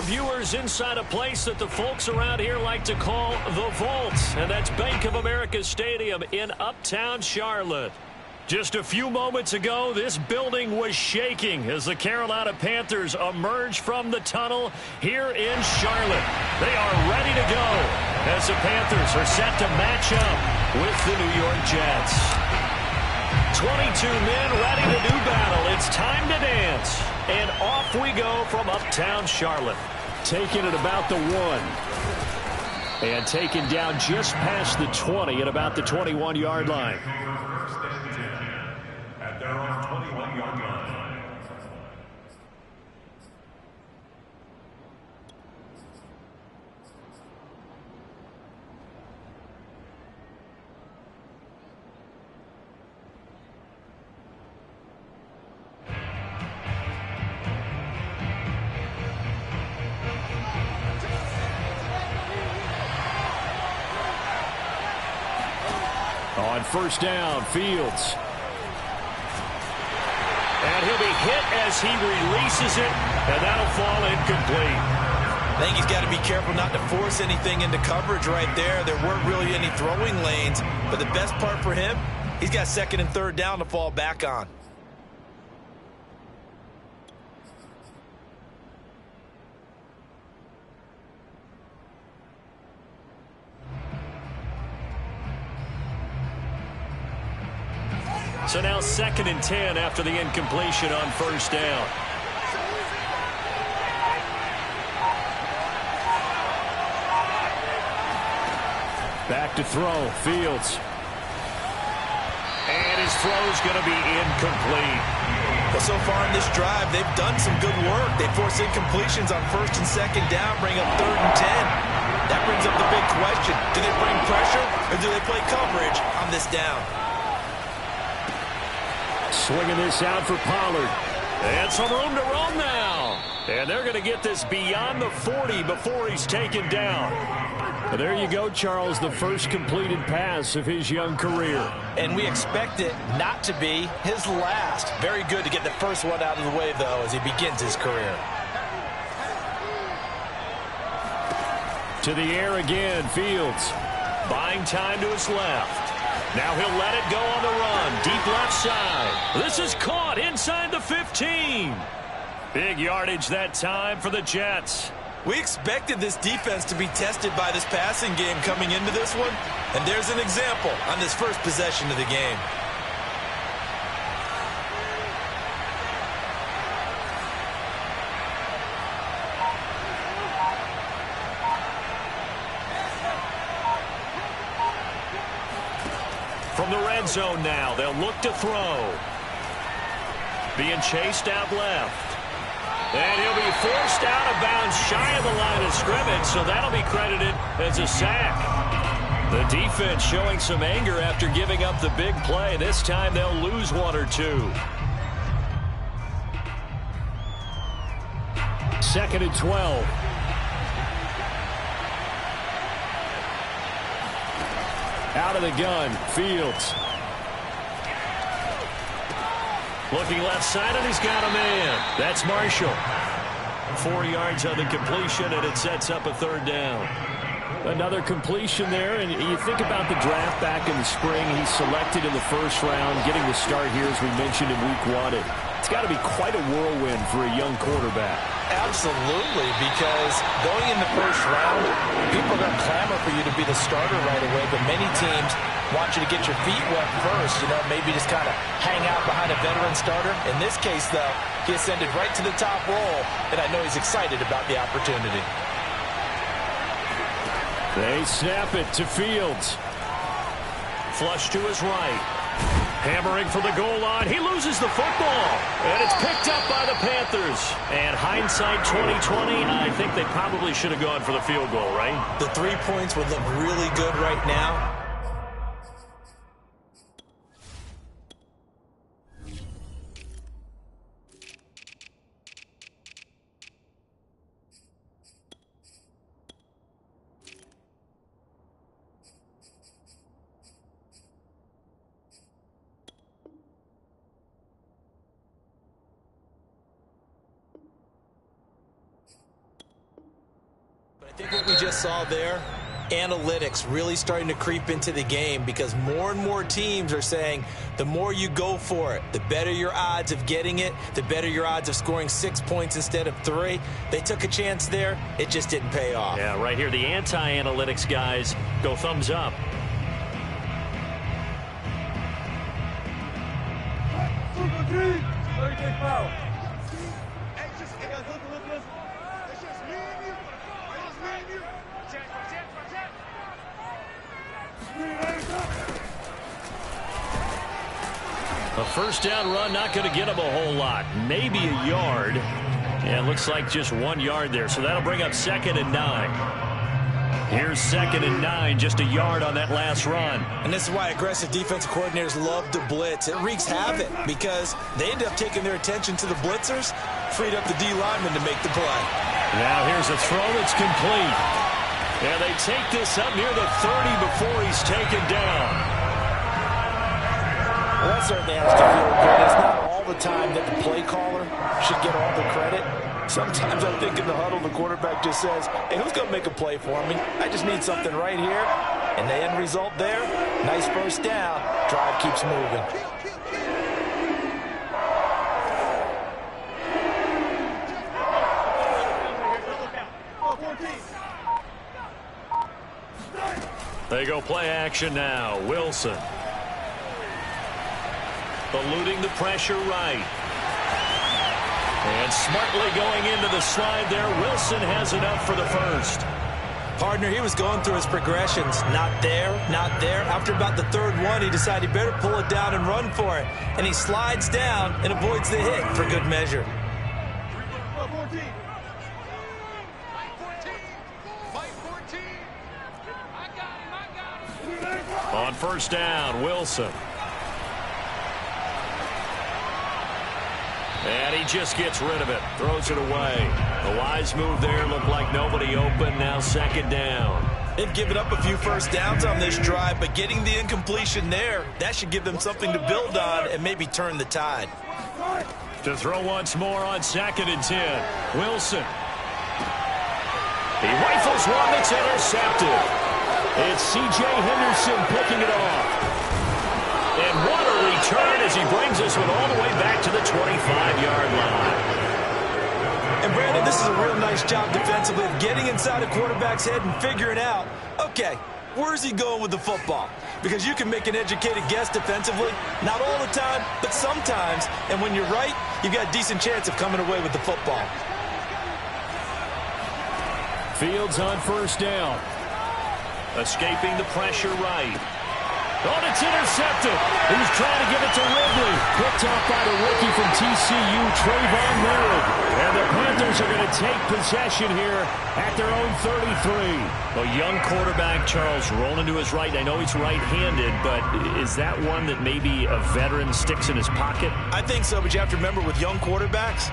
our viewers inside a place that the folks around here like to call the Vault, and that's Bank of America Stadium in Uptown Charlotte. Just a few moments ago, this building was shaking as the Carolina Panthers emerge from the tunnel here in Charlotte. They are ready to go as the Panthers are set to match up with the New York Jets. 22 men ready to do battle. It's time to dance. And off we go from Uptown Charlotte. Taking it about the 1. And taken down just past the 20 at about the 21-yard line. At their own 21-yard line. On first down, Fields. And he'll be hit as he releases it, and that'll fall incomplete. I think he's got to be careful not to force anything into coverage right there. There weren't really any throwing lanes, but the best part for him, he's got second and third down to fall back on. So now 2nd and 10 after the incompletion on first down. Back to throw, Fields. And his throw's going to be incomplete. Well, so far in this drive, they've done some good work. They force incompletions on first and second down, bring up 3rd and 10. That brings up the big question. Do they bring pressure or do they play coverage on this down? Swinging this out for Pollard. And some room to roam now. And they're going to get this beyond the 40 before he's taken down. Well, there you go, Charles, the first completed pass of his young career. And we expect it not to be his last. Very good to get the first one out of the way, though, as he begins his career. To the air again, Fields. Buying time to his left. Now he'll let it go on the run. Deep left side. This is caught inside the 15. Big yardage that time for the Jets. We expected this defense to be tested by this passing game coming into this one. And there's an example on this first possession of the game. From the red zone now, they'll look to throw. Being chased out left. And he'll be forced out of bounds shy of the line of scrimmage, so that'll be credited as a sack. The defense showing some anger after giving up the big play. This time they'll lose 1 or 2. 2nd and 12. Out of the gun, Fields. Looking left side, and he's got a man. That's Marshall. 4 yards on the completion, and it sets up a 3rd down. Another completion there, and you think about the draft back in the spring. He's selected in the first round, getting the start here, as we mentioned, in week 1. It's got to be quite a whirlwind for a young quarterback. Absolutely, because going in the first round, people are going to clamor for you to be the starter right away, but many teams want you to get your feet wet first, maybe just kind of hang out behind a veteran starter. In this case, though, he ascended right to the top role, and I know he's excited about the opportunity. They snap it to Fields. Flush to his right. Hammering for the goal line. He loses the football. And it's picked up by the Panthers. And hindsight 2020, I think they probably should have gone for the field goal, right? The 3 points would look really good right now. just saw there? Analytics really starting to creep into the game because more and more teams are saying the more you go for it, the better your odds of getting it, the better your odds of scoring 6 points instead of 3. They took a chance there. It just didn't pay off. Yeah, right here, the anti-analytics guys go thumbs up. A first down run, not going to get him a whole lot. Maybe a yard. Yeah, it looks like just 1 yard there. So that'll bring up 2nd and 9. Here's 2nd and 9, just a yard on that last run. And this is why aggressive defensive coordinators love to blitz. It wreaks havoc because they end up taking their attention to the blitzers, freed up the D lineman to make the play. Now here's a throw that's complete. And they take this up near the 30 before he's taken down. Well, that certainly has to feel good. It's not all the time that the play caller should get all the credit. Sometimes I think in the huddle, the quarterback just says, hey, who's going to make a play for me? I just need something right here. And the end result there, nice first down. Drive keeps moving. They go play action now. Wilson. Eluding the pressure right. And smartly going into the slide there. Wilson has enough for the first. Partner, he was going through his progressions. Not there, not there. After about the 3rd one, he decided he better pull it down and run for it. And he slides down and avoids the hit for good measure. On first down, Wilson. And he just gets rid of it. Throws it away. A wise move there. Looked like nobody open. Now 2nd down. They've given up a few first downs on this drive, but getting the incompletion there, that should give them something to build on and maybe turn the tide. To throw once more on 2nd and 10. Wilson. He rifles one that's intercepted. It's C.J. Henderson picking it off. And what a return as he brings this one all the way back to the 25-yard line. And Brandon, this is a real nice job defensively of getting inside a quarterback's head and figuring out, okay, where's he going with the football? Because you can make an educated guess defensively, not all the time, but sometimes. And when you're right, you've got a decent chance of coming away with the football. Fields on first down. Escaping the pressure right. Oh, it's intercepted. He was trying to give it to Ridley. Picked off by the rookie from TCU, Trayvon Merritt. And the Panthers are going to take possession here at their own 33. A young quarterback, Charles, rolling to his right. I know he's right-handed, but is that one that maybe a veteran sticks in his pocket? I think so, but you have to remember with young quarterbacks,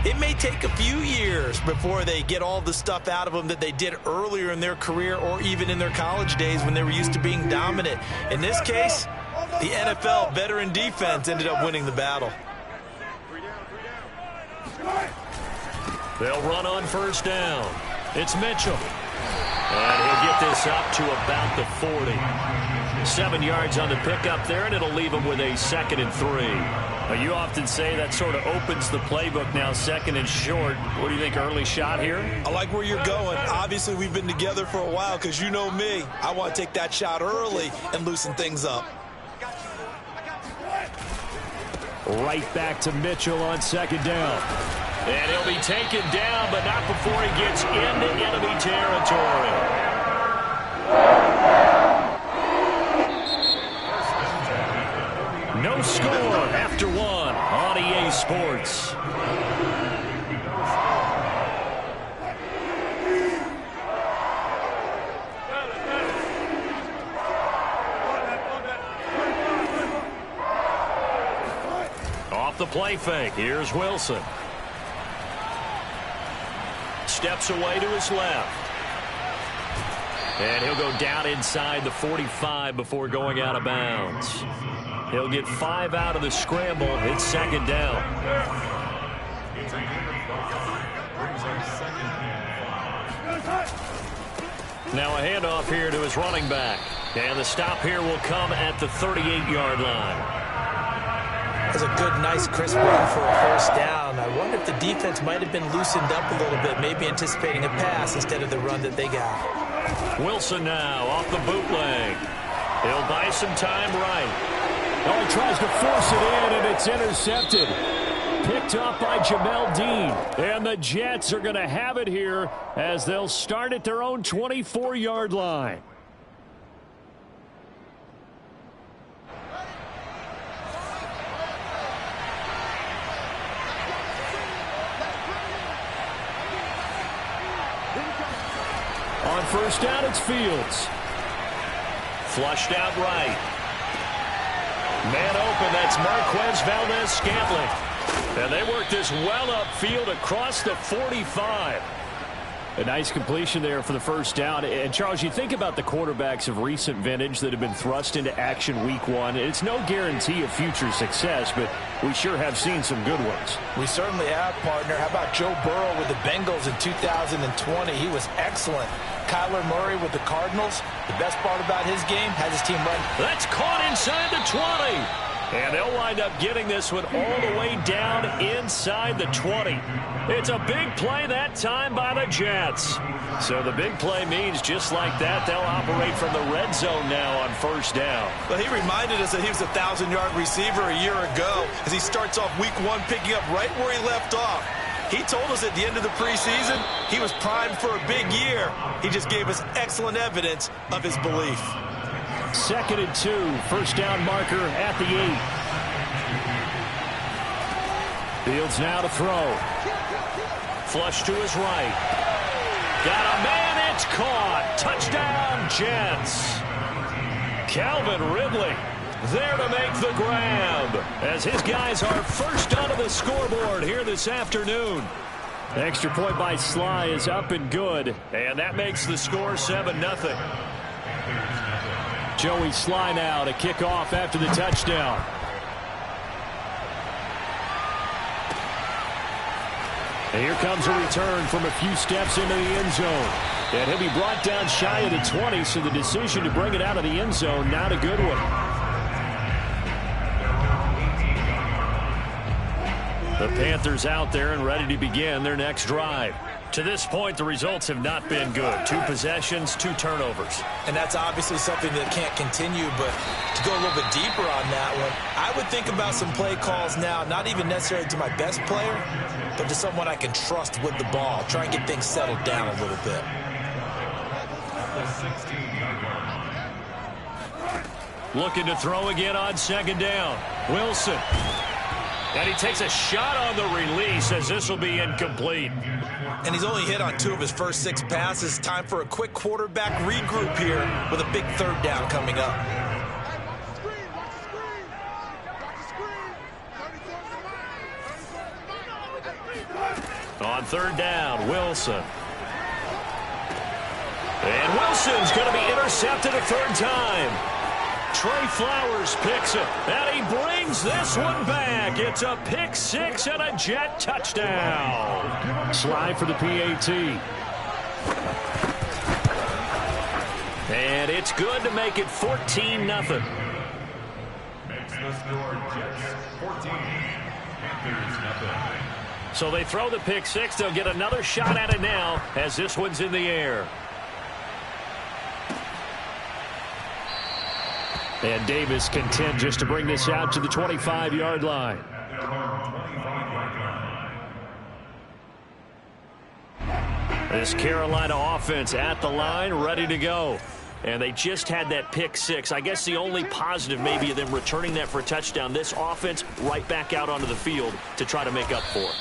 it may take a few years before they get all the stuff out of them that they did earlier in their career or even in their college days when they were used to being dominant. In this case, the NFL veteran defense ended up winning the battle. They'll run on first down. It's Mitchell. And he'll get this up to about the 40. 7 yards on the pickup there, and it'll leave him with a 2nd and 3. You often say that sort of opens the playbook now, 2nd and short. What do you think, early shot here? I like where you're going. Obviously, we've been together for a while because you know me. I want to take that shot early and loosen things up. Right back to Mitchell on 2nd down. And he'll be taken down, but not before he gets into enemy territory. No score after one on EA Sports. Off the play fake, here's Wilson. Steps away to his left. And he'll go down inside the 45 before going out of bounds. He'll get 5 out of the scramble. It's 2nd down. Now a handoff here to his running back. And the stop here will come at the 38-yard line. That was a good, nice, crisp run for a first down. I wonder if the defense might have been loosened up a little bit, maybe anticipating a pass instead of the run that they got. Wilson now off the bootleg. He'll buy some time right. Oh, he tries to force it in, and it's intercepted. Picked up by Jamel Dean. And the Jets are going to have it here as they'll start at their own 24-yard line. On first down, it's Fields. Flushed out right. Man open, that's Marquez Valdes-Scantling. And they work this well upfield across the 45. A nice completion there for the first down. And, Charles, you think about the quarterbacks of recent vintage that have been thrust into action week one. It's no guarantee of future success, but we sure have seen some good ones. We certainly have, partner. How about Joe Burrow with the Bengals in 2020? He was excellent. Kyler Murray with the Cardinals. The best part about his game, has his team running. That's caught inside the 20. And they'll wind up getting this one all the way down inside the 20. It's a big play that time by the Jets. So the big play means just like that, they'll operate from the red zone now on first down. Well, he reminded us that he was a 1,000-yard receiver a year ago as he starts off week one picking up right where he left off. He told us at the end of the preseason he was primed for a big year. He just gave us excellent evidence of his belief. 2nd and 2, first down marker at the 8. Fields now to throw. Flush to his right. Got a man, it's caught. Touchdown, Jets. Calvin Ridley there to make the grab as his guys are first onto the scoreboard here this afternoon. The extra point by Sly is up and good. And that makes the score 7-0. Joey Sly now to kick off after the touchdown. And here comes a return from a few steps into the end zone. And he'll be brought down shy of the 20, so the decision to bring it out of the end zone, not a good one. The Panthers out there and ready to begin their next drive. To this point, the results have not been good. 2 possessions, 2 turnovers. And that's obviously something that can't continue, but to go a little bit deeper on that one, I would think about some play calls now, not even necessarily to my best player, but to someone I can trust with the ball. Try and get things settled down a little bit. Looking to throw again on 2nd down. Wilson. And he takes a shot on the release as this will be incomplete. And he's only hit on 2 of his first 6 passes. Time for a quick quarterback regroup here with a big 3rd down coming up. On 3rd down, Wilson. And Wilson's going to be intercepted a 3rd time. Trey Flowers picks it, and he brings this one back. It's a pick 6 and a Jet touchdown. Slide for the PAT. And it's good to make it 14-0. Makes the score Jets 14, Panthers nothing. So they throw the pick 6. They'll get another shot at it now as this one's in the air. And Davis content just to bring this out to the 25-yard line. This Carolina offense at the line, ready to go. And they just had that pick 6. I guess the only positive maybe of them returning that for a touchdown. This offense right back out onto the field to try to make up for it.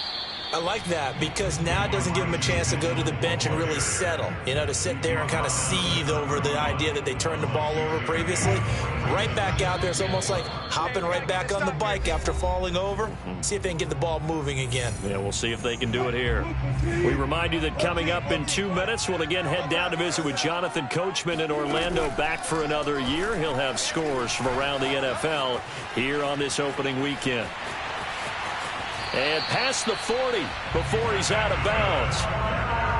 I like that because now it doesn't give them a chance to go to the bench and really settle, you know, to sit there and kind of seethe over the idea that they turned the ball over previously. Right back out there, it's almost like hopping right back on the bike after falling over. See if they can get the ball moving again. Yeah, we'll see if they can do it here. We remind you that coming up in 2 minutes, we'll again head down to visit with Jonathan Coachman in Orlando, back for another year. He'll have scores from around the NFL here on this opening weekend. And past the 40 before he's out of bounds.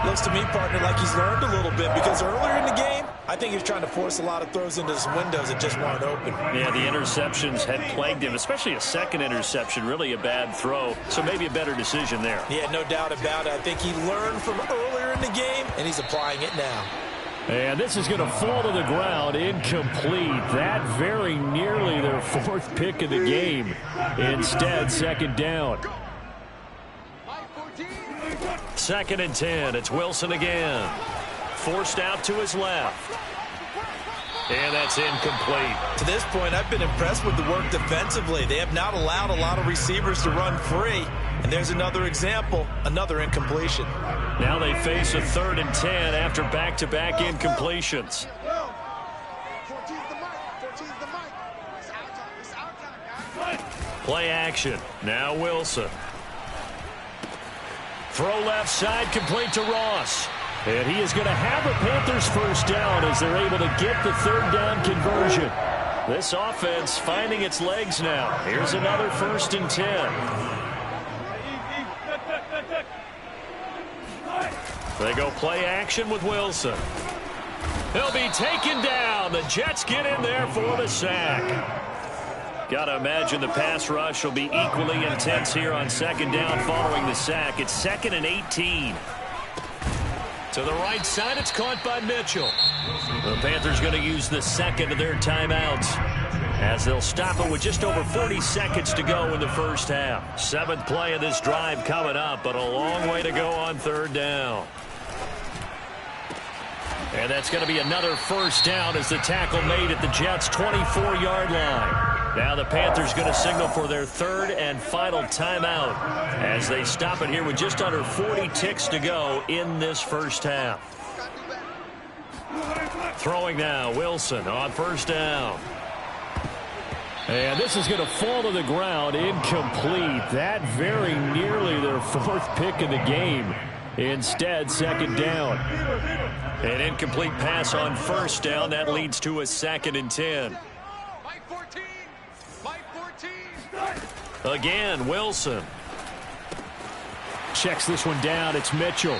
Looks to me, partner, like he's learned a little bit because earlier in the game, I think he was trying to force a lot of throws into his windows that just weren't open. Yeah, the interceptions had plagued him, especially a second interception, really a bad throw, so maybe a better decision there. Yeah, no doubt about it. I think he learned from earlier in the game, and he's applying it now. And this is going to fall to the ground, incomplete. That very nearly their fourth pick of the game. Instead, second down. 2nd and 10. It's Wilson again. Forced out to his left. And that's incomplete. To this point, I've been impressed with the work defensively. They have not allowed a lot of receivers to run free. And there's another example, another incompletion. Now they face a 3rd and 10 after back-to-back incompletions. Play action. Now Wilson. Throw left side, complete to Ross. And he is going to have a Panthers first down as they're able to get the 3rd down conversion. This offense finding its legs now. Here's another 1st and 10. They go play action with Wilson. He'll be taken down. The Jets get in there for the sack. Got to imagine the pass rush will be equally intense here on 2nd down following the sack. It's 2nd and 18. To the right side, it's caught by Mitchell. The Panthers going to use the 2nd of their timeouts as they'll stop it with just over 40 seconds to go in the first half. 7th play of this drive coming up, but a long way to go on 3rd down. And that's going to be another first down as the tackle made at the Jets' 24-yard line. Now the Panthers going to signal for their 3rd and final timeout as they stop it here with just under 40 ticks to go in this first half. Throwing now, Wilson on 1st down. And this is going to fall to the ground, incomplete. That very nearly their 4th pick of the game. Instead, 2nd down. An incomplete pass on 1st down. That leads to a 2nd and 10. Again, Wilson. Checks this one down. It's Mitchell.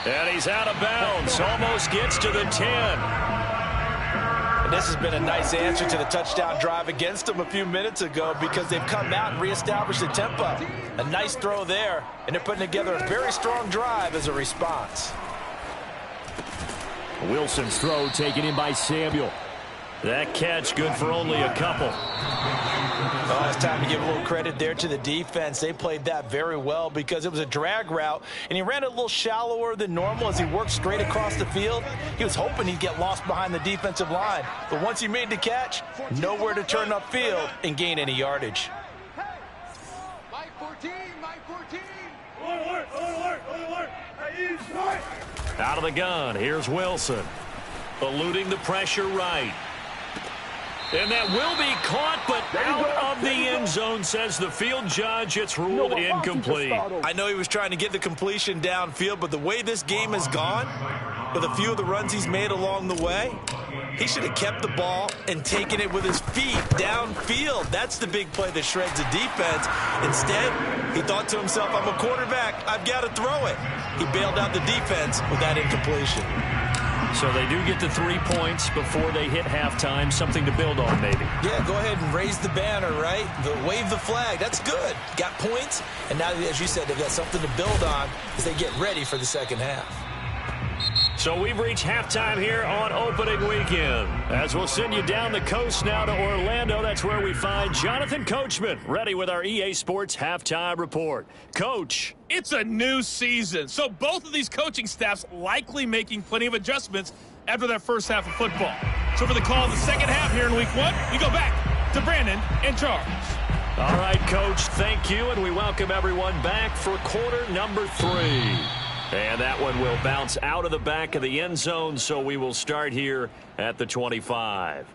And he's out of bounds. Almost gets to the 10. And this has been a nice answer to the touchdown drive against them a few minutes ago because they've come out and reestablished the tempo. A nice throw there, and they're putting together a very strong drive as a response. Wilson's throw taken in by Samuel. That catch good for only a couple. Oh, it's time to give a little credit there to the defense. They played that very well because it was a drag route, and he ran it a little shallower than normal as he worked straight across the field. He was hoping he'd get lost behind the defensive line, but once he made the catch, nowhere to turn upfield and gain any yardage. Mike 14, Mike 14. Out of the gun, here's Wilson. Eluding the pressure right. And that will be caught, but out of the end zone, says the field judge. It's ruled incomplete. I know he was trying to get the completion downfield, but the way this game has gone, with a few of the runs he's made along the way, he should have kept the ball and taken it with his feet downfield. That's the big play that shreds the defense. Instead, he thought to himself, I'm a quarterback. I've got to throw it. He bailed out the defense with that incompletion. So they do get the 3 points before they hit halftime. Something to build on, maybe. Yeah, go ahead and raise the banner, right? Wave the flag. That's good. Got points, and now, as you said, they've got something to build on as they get ready for the second half. So we've reached halftime here on opening weekend. As we'll send you down the coast now to Orlando, that's where we find Jonathan Coachman, ready with our EA Sports Halftime Report. Coach. It's a new season, so both of these coaching staffs likely making plenty of adjustments after that first half of football. So for the call of the second half here in week 1, we go back to Brandon and Charles. All right, Coach, thank you, and we welcome everyone back for quarter number 3. And that one will bounce out of the back of the end zone, so we will start here at the 25.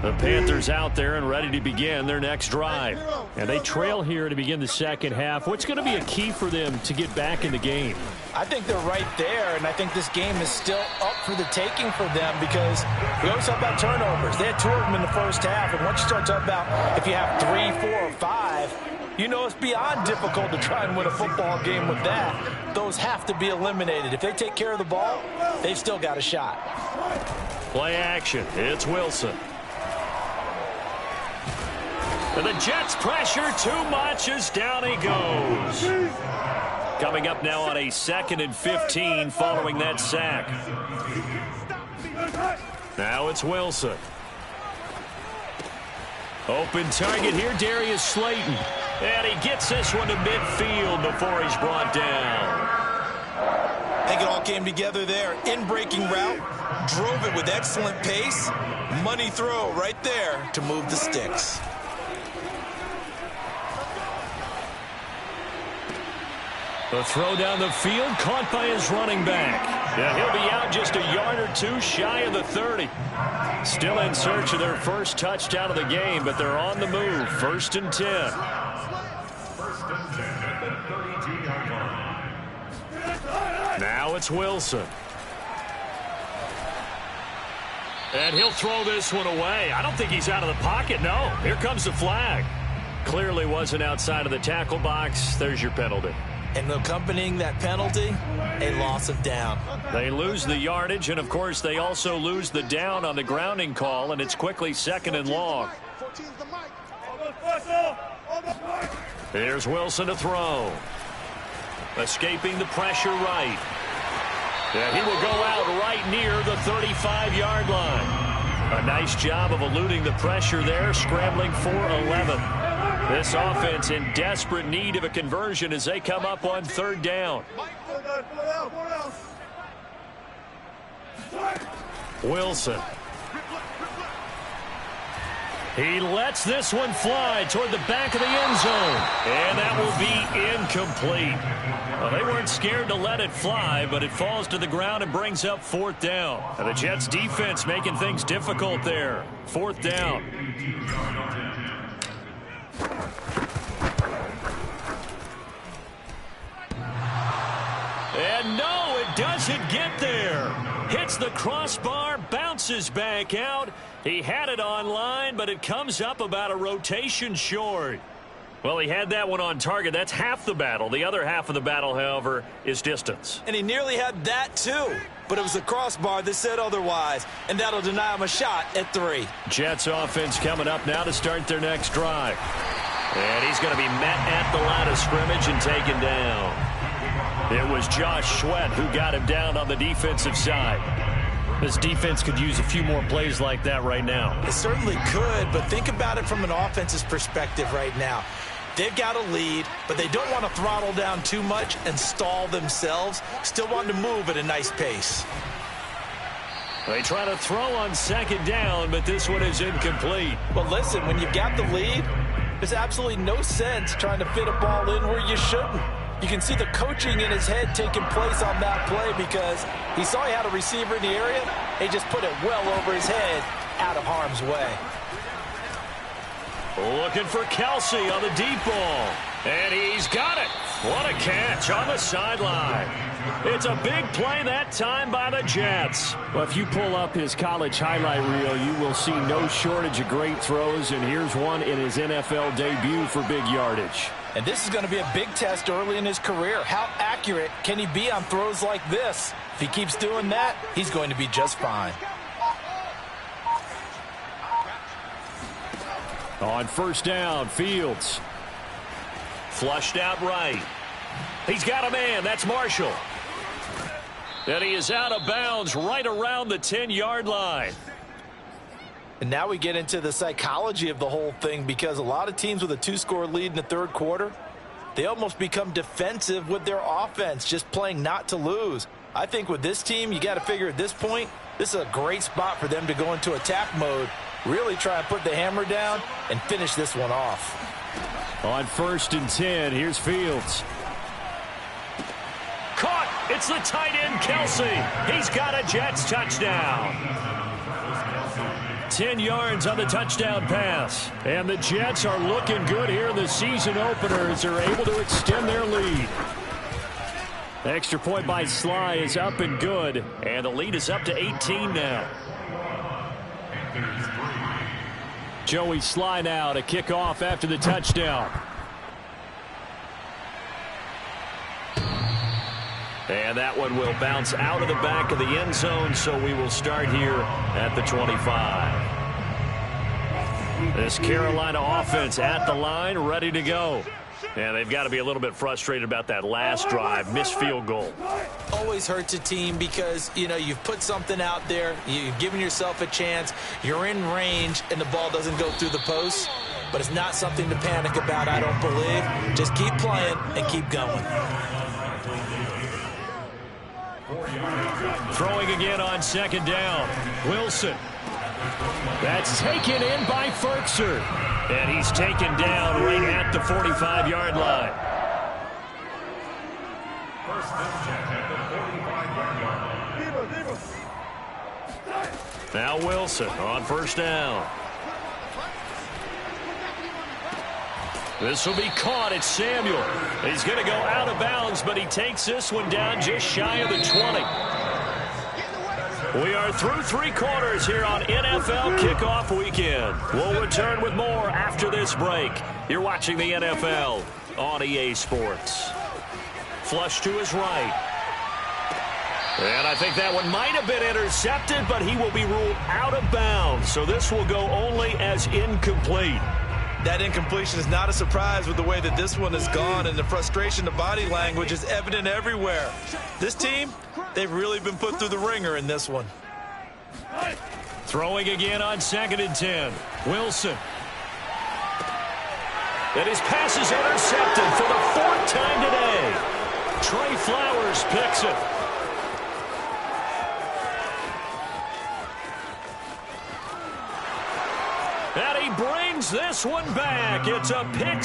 The Panthers out there and ready to begin their next drive. And they trail here to begin the second half. What's going to be a key for them to get back in the game? I think they're right there, and I think this game is still up for the taking for them because we always talk about turnovers. They had 2 of them in the first half, and once you start talking about if you have 3, 4, or 5, you know it's beyond difficult to try and win a football game with that. Those have to be eliminated. If they take care of the ball, they've still got a shot. Play action. It's Wilson. And the Jets pressure too much as down he goes. Coming up now on a 2nd and 15 following that sack. Now it's Wilson. Open target here, Darius Slayton. And he gets this one to midfield before he's brought down. I think it all came together there. In-breaking route, drove it with excellent pace. Money throw right there to move the sticks. The throw down the field, caught by his running back. Yeah, he'll be out just a yard or 2 shy of the 30. Still in search of their first touchdown of the game, but they're on the move. 1st and 10. 1st and 10 at the 32-yard line. Now it's Wilson. And he'll throw this one away. I don't think he's out of the pocket, no. Here comes the flag. Clearly wasn't outside of the tackle box. There's your penalty. And accompanying that penalty, a loss of down. They lose the yardage, and, of course, they also lose the down on the grounding call, and it's quickly 2nd and long. Here's Wilson to throw. Escaping the pressure right. Yeah, he will go out right near the 35-yard line. A nice job of eluding the pressure there, scrambling for 11. This offense in desperate need of a conversion as they come up on 3rd down. Wilson. He lets this one fly toward the back of the end zone. And that will be incomplete. Well, they weren't scared to let it fly, but it falls to the ground and brings up 4th down. And the Jets defense making things difficult there. 4th down. And no, it doesn't get there. Hits the crossbar, bounces back out. He had it on line, but it comes up about a rotation short. Well, he had that one on target. That's half the battle. The other half of the battle, however, is distance. And he nearly had that, too. But it was the crossbar that said otherwise, and that'll deny him a shot at 3. Jets offense coming up now to start their next drive. And he's going to be met at the line of scrimmage and taken down. It was Josh Sweat who got him down on the defensive side. This defense could use a few more plays like that right now. It certainly could, but think about it from an offense's perspective right now. They've got a lead, but they don't want to throttle down too much and stall themselves. Still want to move at a nice pace. They try to throw on 2nd down, but this one is incomplete. But listen, when you've got the lead, there's absolutely no sense trying to fit a ball in where you shouldn't. You can see the coaching in his head taking place on that play because he saw he had a receiver in the area. He just put it well over his head, out of harm's way. Looking for Kelsey on the deep ball. And he's got it. What a catch on the sideline. It's a big play that time by the Jets. Well, if you pull up his college highlight reel, you will see no shortage of great throws, and here's one in his NFL debut for big yardage. And this is going to be a big test early in his career. How accurate can he be on throws like this? If he keeps doing that, he's going to be just fine. On 1st down, Fields. Flushed out right. He's got a man. That's Marshall. And he is out of bounds right around the 10-yard line. And now we get into the psychology of the whole thing because a lot of teams with a 2-score lead in the 3rd quarter, they almost become defensive with their offense, just playing not to lose. I think with this team, you got to figure at this point, this is a great spot for them to go into attack mode, really try and put the hammer down and finish this one off. On 1st and 10, here's Fields. Caught. It's the tight end, Kelsey. He's got a Jets touchdown. 10 yards on the touchdown pass. And the Jets are looking good here in the season opener as they're able to extend their lead. The extra point by Sly is up and good. And the lead is up to 18 now. Joey Sly now to kick off after the touchdown. And that one will bounce out of the back of the end zone, so we will start here at the 25. This Carolina offense at the line, ready to go. And they've got to be a little bit frustrated about that last drive, missed field goal. Always hurts a team because, you know, you've put something out there, you've given yourself a chance, you're in range, and the ball doesn't go through the post. But it's not something to panic about, I don't believe. Just keep playing and keep going. Throwing again on second down. Wilson. That's taken in by Firkser. And he's taken down right at the 45-yard line. First down at the 45-yard line. Now Wilson on first down. This will be caught. It's Samuel. He's going to go out of bounds, but he takes this one down just shy of the 20. We are through three quarters here on NFL Kickoff Weekend. We'll return with more after this break. You're watching the NFL on EA Sports. Flush to his right. And I think that one might have been intercepted, but he will be ruled out of bounds. So this will go only as incomplete. That incompletion is not a surprise with the way that this one has gone, and the frustration, the body language is evident everywhere. This team, they've really been put through the ringer in this one. Throwing again on 2nd and 10. Wilson. And his pass is intercepted for the 4th time today. Trey Flowers picks it. And he brings this one back. It's a pick.